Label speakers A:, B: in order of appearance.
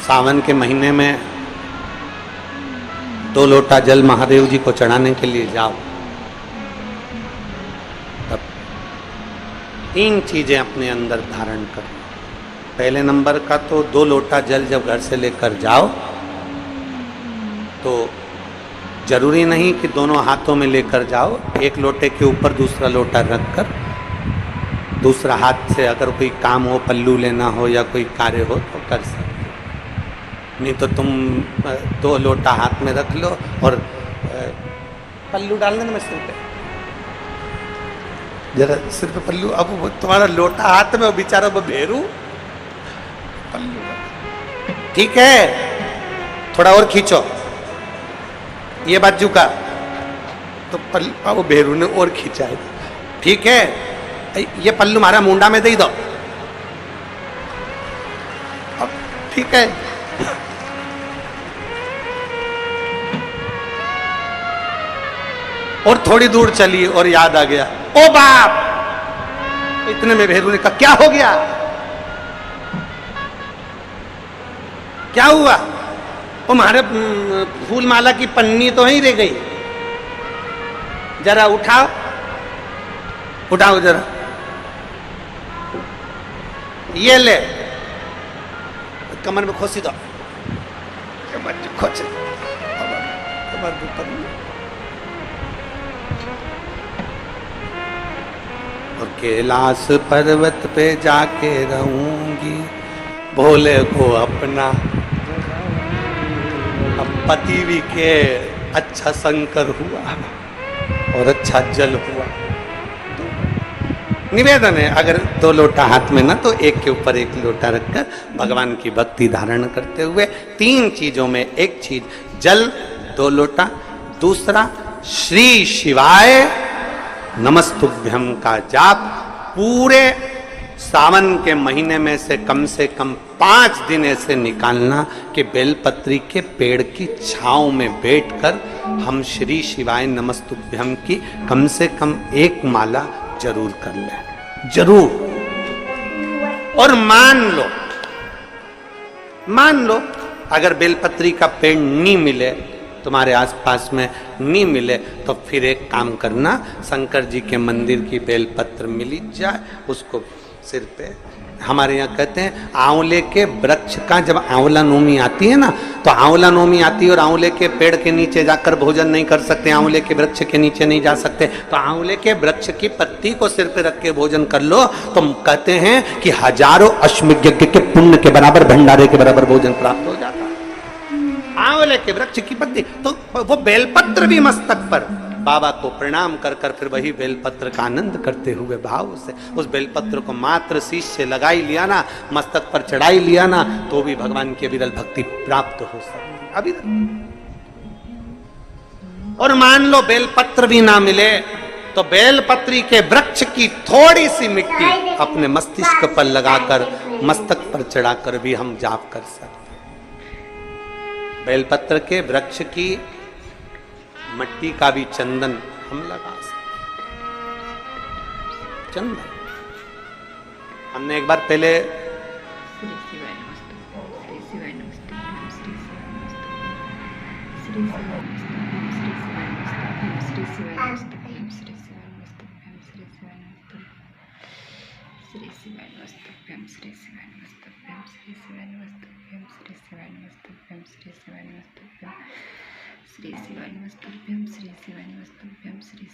A: सावन के महीने में 2 लोटा जल महादेव जी को चढ़ाने के लिए जाओ, तब 3 चीजें अपने अंदर धारण करो। पहले नंबर का तो 2 लोटा जल जब घर से लेकर जाओ तो जरूरी नहीं कि दोनों हाथों में लेकर जाओ, एक लोटे के ऊपर दूसरा लोटा रखकर दूसरा हाथ से अगर कोई काम हो, पल्लू लेना हो या कोई कार्य हो तो कर सकते हो। नहीं तो तुम 2 लोटा हाथ में रख लो और पल्लू डालने में सिर पे, जरा सिर पे पल्लू, अब वो तुम्हारा लोटा हाथ में, बेचारा वो भेरू पल्लू, ठीक है थोड़ा और खींचो ये बाजू का, तो पल्लू वो भेरू ने और खींचा है, ठीक है ये पल्लू हमारा मुंडा में दे दो, अब ठीक है। और थोड़ी दूर चली और याद आ गया, ओ बाप, इतने में भेरू ने कहा क्या हो गया, क्या हुआ, वो हमारे फूल माला की पन्नी तो ही रह गई, जरा उठाओ उठाओ जरा, ये ले कमर में खोसी दो, कमर में खोस, कमर में पन्नी, और कैलाश पर्वत पे जाके रहूंगी भोले को अपना, अब पति भी के अच्छा शंकर हुआ और अच्छा जल हुआ। निवेदन है अगर 2 लोटा हाथ में ना तो एक के ऊपर एक लोटा रखकर भगवान की भक्ति धारण करते हुए 3 चीजों में एक चीज जल 2 लोटा, दूसरा श्री शिवाय नमस्तुभ्यम का जाप पूरे सावन के महीने में से कम 5 दिन ऐसे निकालना कि बेलपत्री के पेड़ की छांव में बैठकर हम श्री शिवाय नमस्तुभ्यम की कम से कम 1 माला जरूर कर ले, जरूर। और मान लो अगर बेलपत्री का पेड़ नहीं मिले, तुम्हारे आसपास में नहीं मिले, तो फिर एक काम करना, शंकर जी के मंदिर की बेलपत्र मिली जाए उसको सिर पे, हमारे यहाँ कहते हैं आंवले के वृक्ष का जब आंवला नवमी आती है ना, तो आंवला नवमी आती है और आंवले के पेड़ के नीचे जाकर भोजन नहीं कर सकते, आंवले के वृक्ष के नीचे नहीं जा सकते, तो आंवले के वृक्ष की पत्ती को सिर पे रख के भोजन कर लो, तो कहते हैं कि हजारों अश्वमेध यज्ञ के पुण्य के बराबर, भंडारे के बराबर भोजन प्राप्त हो जाता है। आंवले के वृक्ष की पत्ती, तो वो बेलपत्र भी मस्तक पर बाबा को प्रणाम कर कर फिर वही बेलपत्र का आनंद करते हुए भाव से उस बेलपत्र को मात्र शीश से लगाई लिया ना, मस्तक पर चढ़ाई लिया ना, तो भी भगवान की अविरल भक्ति प्राप्त हो सकती अविरल। और मान लो बेलपत्र भी ना मिले तो बेलपत्री के वृक्ष की थोड़ी सी मिट्टी अपने मस्तिष्क पर लगाकर मस्तक पर चढ़ाकर भी हम जाप कर सकते। बेलपत्र के वृक्ष की मट्टी का भी चंदन हम लगा सकते। चंदन हमने एक बार पहले
B: श्री शिवाय नमस्तुभ्यं, श्री शिवाय नमस्तुभ्यं, श्री